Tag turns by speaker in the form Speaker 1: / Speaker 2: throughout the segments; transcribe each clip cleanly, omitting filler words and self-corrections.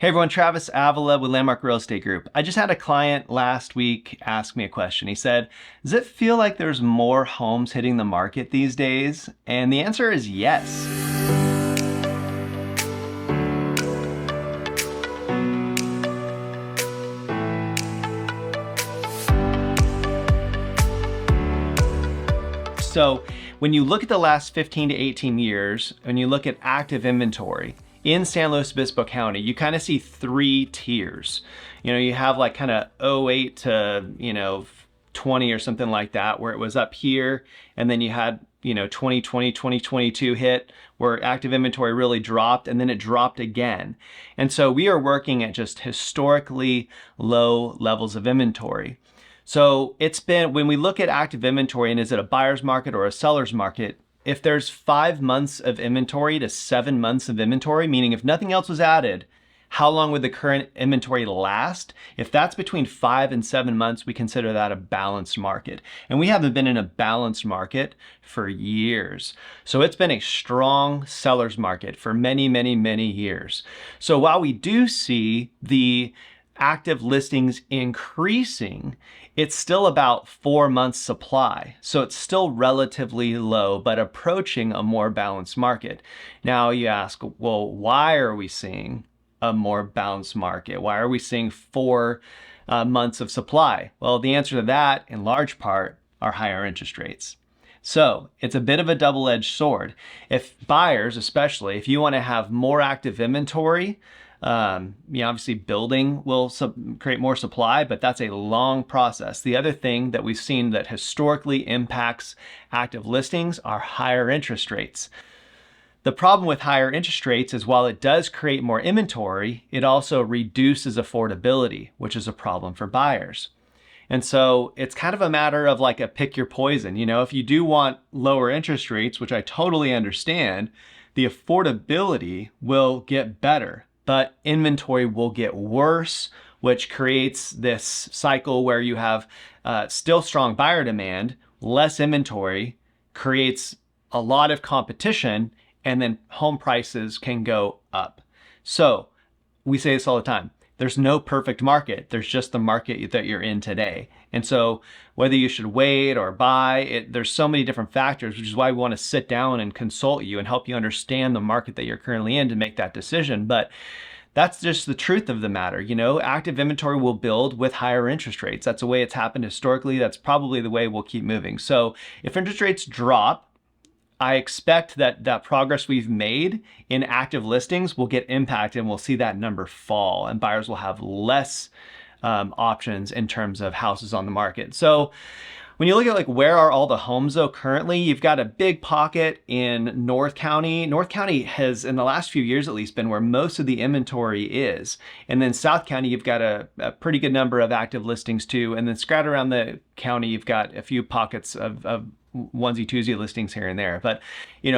Speaker 1: Hey everyone, Travis Avila with Landmark Real Estate Group. I just had a client last week ask me a question. He said, does it feel like there's more homes hitting the market these days? And the answer is yes. So when you look at the last 15 to 18 years, when you look at active inventory, in San Luis Obispo County, you kind of see three tiers. You have like kind of '08 to, 20 or something like that, where it was up here. And then you had, 2020, 2022 hit where active inventory really dropped, and then it dropped again. And so we are working at just historically low levels of inventory. So it's been, when we look at active inventory and is it a buyer's market or a seller's market, if there's 5 months of inventory to 7 months of inventory, meaning if nothing else was added, how long would the current inventory last? If that's between 5 and 7 months, we consider that a balanced market. And we haven't been in a balanced market for years. So it's been a strong seller's market for many, many, many years. So while we do see the active listings increasing, it's still about 4 months supply. So it's still relatively low, but approaching a more balanced market. Now you ask, well, why are we seeing a more balanced market? Why are we seeing 4 months of supply? Well, the answer to that, in large part, are higher interest rates. So it's a bit of a double-edged sword. If buyers, especially, if you want to have more active inventory, obviously building will create more supply, but that's a long process. The other thing that we've seen that historically impacts active listings are higher interest rates. The problem with higher interest rates is while it does create more inventory, it also reduces affordability, which is a problem for buyers. And so it's kind of a matter of like a pick your poison. If you do want lower interest rates, which I totally understand, the affordability will get better, but inventory will get worse, which creates this cycle where you have still strong buyer demand, less inventory, creates a lot of competition, and then home prices can go up. So we say this all the time. There's no perfect market. There's just the market that you're in today. And so whether you should wait or buy, there's so many different factors, which is why we want to sit down and consult you and help you understand the market that you're currently in to make that decision. But that's just the truth of the matter. Active inventory will build with higher interest rates. That's the way it's happened historically. That's probably the way we'll keep moving. So if interest rates drop, I expect that progress we've made in active listings will get impacted, and we'll see that number fall, and buyers will have less options in terms of houses on the market. So when you look at where are all the homes though currently, you've got a big pocket in North County. North County has, in the last few years at least, been where most of the inventory is. And then South County, you've got a pretty good number of active listings too. And then scattered around the county, you've got a few pockets of onesie twosie listings here and there. But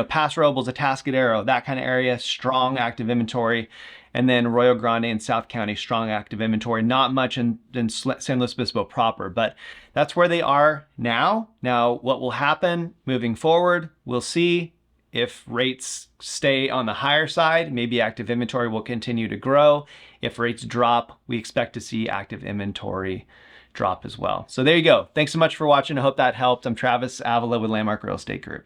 Speaker 1: Paso Robles, Atascadero, that kind of area, strong active inventory. And then Arroyo Grande in South County, strong active inventory. Not much in San Luis Obispo proper, but that's where they are now. Now, what will happen moving forward, we'll see. If rates stay on the higher side, maybe active inventory will continue to grow. If rates drop, we expect to see active inventory drop as well. So there you go. Thanks so much for watching. I hope that helped. I'm Travis Avila with Landmark Real Estate Group.